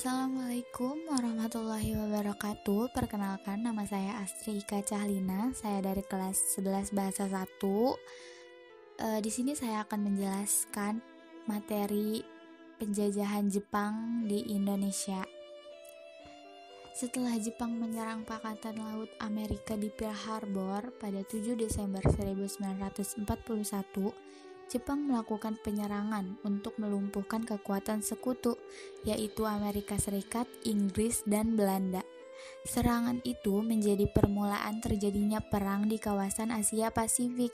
Assalamualaikum warahmatullahi wabarakatuh. Perkenalkan, nama saya Astri Ika Cahlina. Saya dari kelas 11 Bahasa 1. Di sini saya akan menjelaskan materi penjajahan Jepang di Indonesia. Setelah Jepang menyerang Pakatan Laut Amerika di Pearl Harbor pada 7 Desember 1941, Jepang melakukan penyerangan untuk melumpuhkan kekuatan sekutu, yaitu Amerika Serikat, Inggris, dan Belanda. Serangan itu menjadi permulaan terjadinya perang di kawasan Asia Pasifik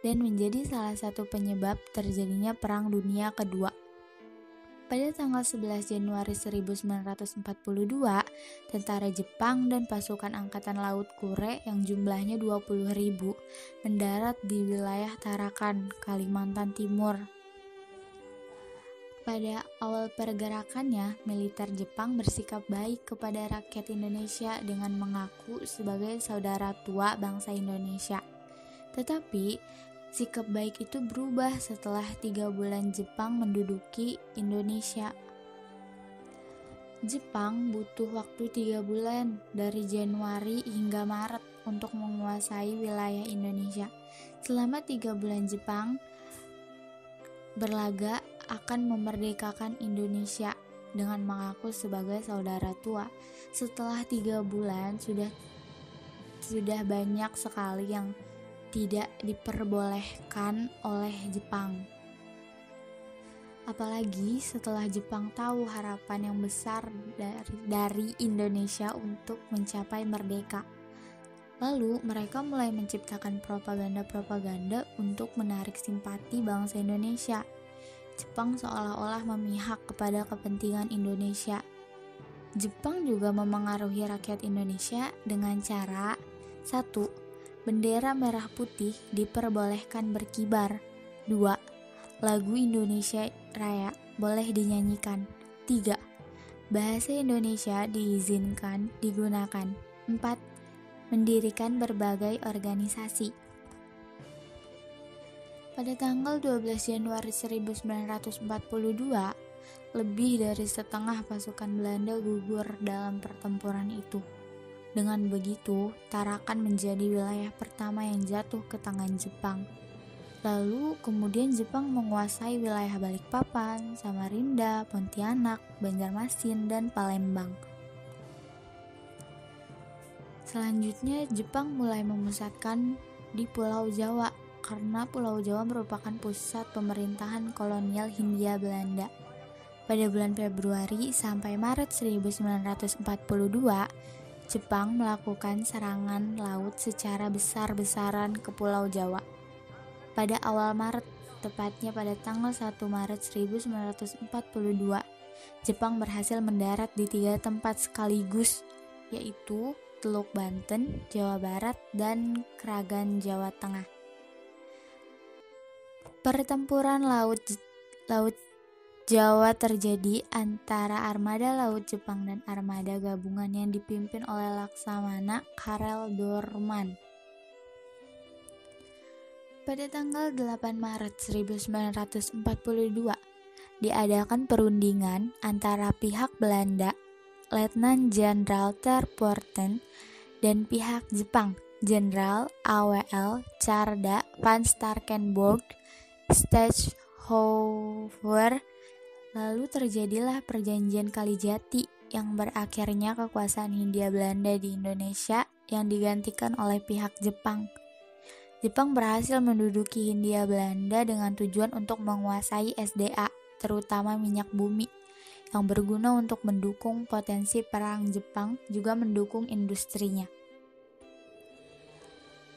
dan menjadi salah satu penyebab terjadinya Perang Dunia Kedua. Pada tanggal 11 Januari 1942, tentara Jepang dan pasukan Angkatan Laut Kure yang jumlahnya 20.000 mendarat di wilayah Tarakan, Kalimantan Timur. Pada awal pergerakannya, militer Jepang bersikap baik kepada rakyat Indonesia dengan mengaku sebagai saudara tua bangsa Indonesia. Tetapi sikap baik itu berubah setelah 3 bulan Jepang menduduki Indonesia. Jepang butuh waktu 3 bulan dari Januari hingga Maret untuk menguasai wilayah Indonesia. Selama 3 bulan Jepang berlaga akan memerdekakan Indonesia dengan mengaku sebagai saudara tua. Setelah 3 bulan sudah banyak sekali yang tidak diperbolehkan oleh Jepang. Apalagi setelah Jepang tahu harapan yang besar dari Indonesia untuk mencapai merdeka. Lalu mereka mulai menciptakan propaganda-propaganda untuk menarik simpati bangsa Indonesia. Jepang seolah-olah memihak kepada kepentingan Indonesia. Jepang juga memengaruhi rakyat Indonesia dengan cara 1. Bendera merah putih diperbolehkan berkibar. 2. Lagu Indonesia Raya boleh dinyanyikan. 3. Bahasa Indonesia diizinkan digunakan. 4. Mendirikan berbagai organisasi. Pada tanggal 12 Januari 1942, lebih dari setengah pasukan Belanda gugur dalam pertempuran itu. Dengan begitu, Tarakan menjadi wilayah pertama yang jatuh ke tangan Jepang. Lalu kemudian Jepang menguasai wilayah Balikpapan, Samarinda, Pontianak, Banjarmasin, dan Palembang. Selanjutnya Jepang mulai memusatkan di Pulau Jawa karena Pulau Jawa merupakan pusat pemerintahan kolonial Hindia Belanda. Pada bulan Februari sampai Maret 1942, Jepang melakukan serangan laut secara besar-besaran ke Pulau Jawa. Pada awal Maret, tepatnya pada tanggal 1 Maret 1942, Jepang berhasil mendarat di 3 tempat sekaligus, yaitu Teluk Banten, Jawa Barat, dan Kragan, Jawa Tengah. Pertempuran laut Jawa terjadi antara armada laut Jepang dan armada gabungan yang dipimpin oleh Laksamana Karel Doorman. Pada tanggal 8 Maret 1942, diadakan perundingan antara pihak Belanda, Letnan Jenderal Ter Poorten, dan pihak Jepang, Jenderal AWL Tjarda van Starkenborgh Stechhover. Lalu terjadilah perjanjian Kalijati yang berakhirnya kekuasaan Hindia Belanda di Indonesia yang digantikan oleh pihak Jepang. Jepang berhasil menduduki Hindia Belanda dengan tujuan untuk menguasai SDA, terutama minyak bumi, yang berguna untuk mendukung potensi perang Jepang, juga mendukung industrinya.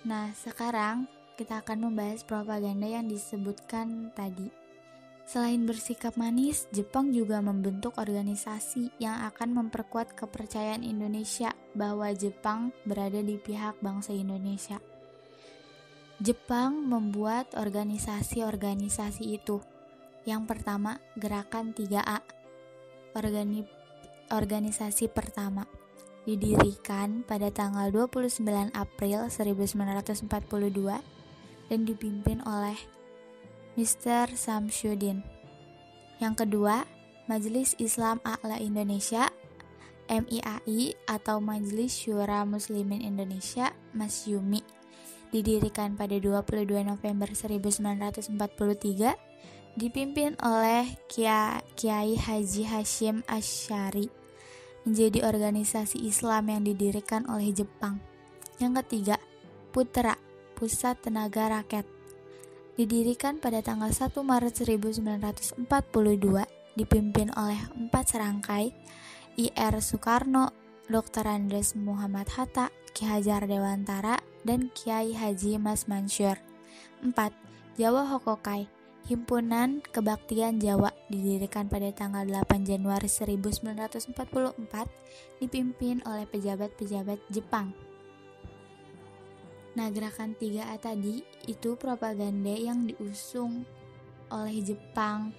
Nah, sekarang kita akan membahas propaganda yang disebutkan tadi. Selain bersikap manis, Jepang juga membentuk organisasi yang akan memperkuat kepercayaan Indonesia bahwa Jepang berada di pihak bangsa Indonesia. Jepang membuat organisasi-organisasi itu. Yang pertama, Gerakan 3A. Organisasi pertama didirikan pada tanggal 29 April 1942 dan dipimpin oleh Mr. Samsudin. Yang kedua, Majelis Islam A'la Indonesia MIAI atau Majelis Syura Muslimin Indonesia (MASYUMI), didirikan pada 22 November 1943, dipimpin oleh Kiai Haji Hasyim Asy'ari, menjadi organisasi Islam yang didirikan oleh Jepang. Yang ketiga, Putra, Pusat Tenaga Rakyat, didirikan pada tanggal 1 Maret 1942, dipimpin oleh 4 serangkai, Ir Soekarno, Dr. Andes Muhammad Hatta, Ki Hajar Dewantara, dan Kiai Haji Mas Mansur. 4. Jawa Hokokai, Himpunan Kebaktian Jawa, didirikan pada tanggal 8 Januari 1944, dipimpin oleh pejabat-pejabat Jepang. Nah, gerakan 3A tadi itu propaganda yang diusung oleh Jepang,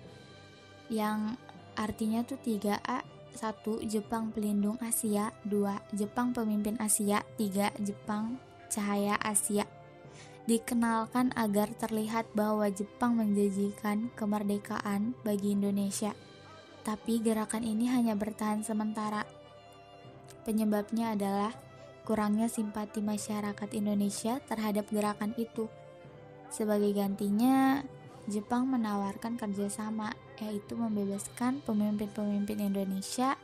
yang artinya tuh 3A. 1. Jepang Pelindung Asia. 2. Jepang Pemimpin Asia. 3. Jepang Cahaya Asia. Dikenalkan agar terlihat bahwa Jepang menjanjikan kemerdekaan bagi Indonesia. Tapi gerakan ini hanya bertahan sementara. Penyebabnya adalah kurangnya simpati masyarakat Indonesia terhadap gerakan itu. Sebagai gantinya, Jepang menawarkan kerjasama, yaitu membebaskan pemimpin-pemimpin Indonesia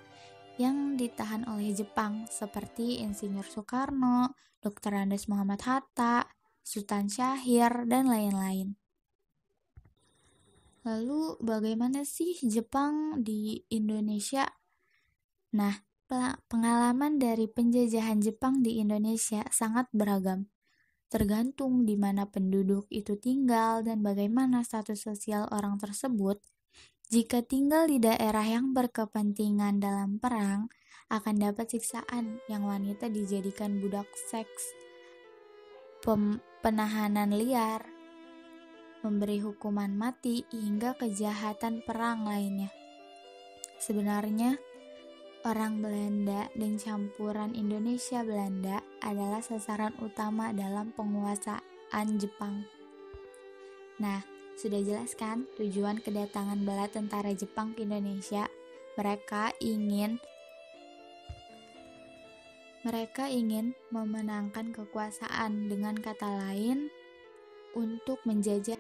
yang ditahan oleh Jepang, seperti Insinyur Soekarno, Dr. Andes Muhammad Hatta, Sultan Syahrir, dan lain-lain. Lalu bagaimana sih Jepang di Indonesia? Nah, pengalaman dari penjajahan Jepang di Indonesia sangat beragam, tergantung di mana penduduk itu tinggal dan bagaimana status sosial orang tersebut. Jika tinggal di daerah yang berkepentingan dalam perang, akan dapat siksaan yang wanita dijadikan budak seks, penahanan liar, memberi hukuman mati, hingga kejahatan perang lainnya. Sebenarnya, orang Belanda dan campuran Indonesia-Belanda adalah sasaran utama dalam penguasaan Jepang. Nah, sudah jelas kan tujuan kedatangan bala tentara Jepang ke Indonesia? Mereka ingin memenangkan kekuasaan, dengan kata lain, untuk menjajah.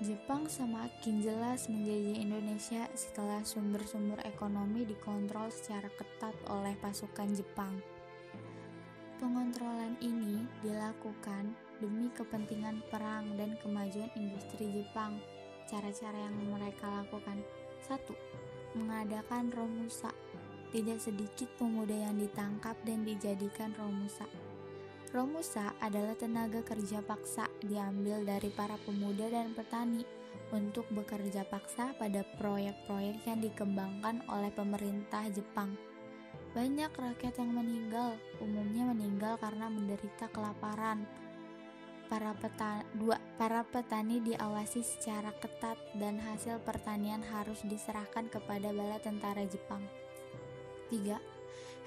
Jepang semakin jelas menjajah Indonesia setelah sumber-sumber ekonomi dikontrol secara ketat oleh pasukan Jepang. Pengontrolan ini dilakukan demi kepentingan perang dan kemajuan industri Jepang. Cara-cara yang mereka lakukan: 1. Mengadakan romusa. Tidak sedikit pemuda yang ditangkap dan dijadikan romusa. Romusa adalah tenaga kerja paksa diambil dari para pemuda dan petani untuk bekerja paksa pada proyek-proyek yang dikembangkan oleh pemerintah Jepang. Banyak rakyat yang meninggal, umumnya meninggal karena menderita kelaparan. Para petani diawasi secara ketat dan hasil pertanian harus diserahkan kepada bala tentara Jepang. 3.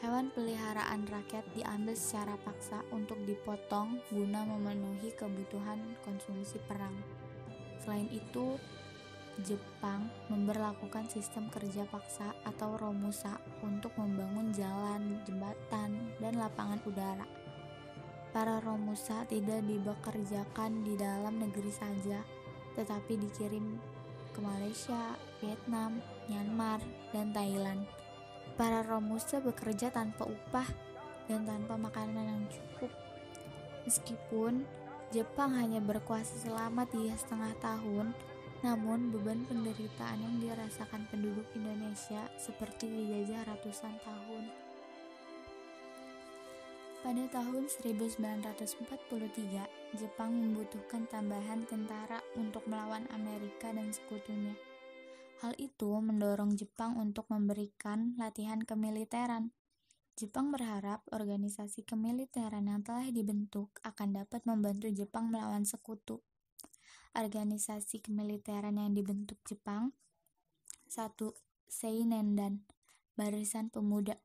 Hewan peliharaan rakyat diambil secara paksa untuk dipotong guna memenuhi kebutuhan konsumsi perang. Selain itu, Jepang memberlakukan sistem kerja paksa atau romusa untuk membangun jalan, jembatan, dan lapangan udara. Para romusa tidak dibekerjakan di dalam negeri saja, tetapi dikirim ke Malaysia, Vietnam, Myanmar, dan Thailand. Para romusa bekerja tanpa upah dan tanpa makanan yang cukup. Meskipun Jepang hanya berkuasa selama 3,5 tahun, namun beban penderitaan yang dirasakan penduduk Indonesia seperti dijajah ratusan tahun. Pada tahun 1943, Jepang membutuhkan tambahan tentara untuk melawan Amerika dan sekutunya. Hal itu mendorong Jepang untuk memberikan latihan kemiliteran. Jepang berharap organisasi kemiliteran yang telah dibentuk akan dapat membantu Jepang melawan sekutu. Organisasi kemiliteran yang dibentuk Jepang: 1. Seinendan, Barisan Pemuda,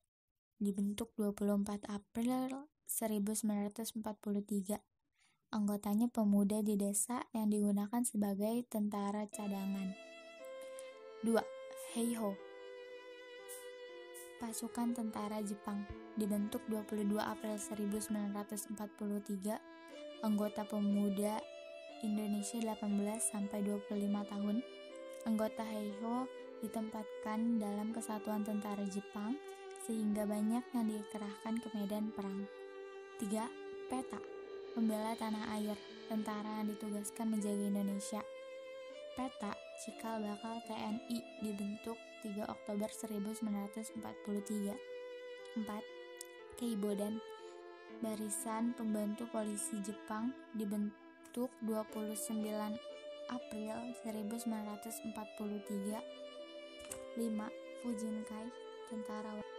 dibentuk 24 April 1943. Anggotanya pemuda di desa yang digunakan sebagai tentara cadangan. 2. Heiho, Pasukan Tentara Jepang, dibentuk 22 April 1943. Anggota pemuda Indonesia 18-25 tahun. Anggota Heiho ditempatkan dalam kesatuan tentara Jepang sehingga banyak yang dikerahkan ke medan perang. 3. Peta, Pembela Tanah Air, tentara yang ditugaskan menjaga Indonesia. Peta Cikal Bakal TNI, dibentuk 3 Oktober 1943. 4. Keibodan, Barisan Pembantu Polisi Jepang, dibentuk 29 April 1943. 5. Fujinkai, Tentara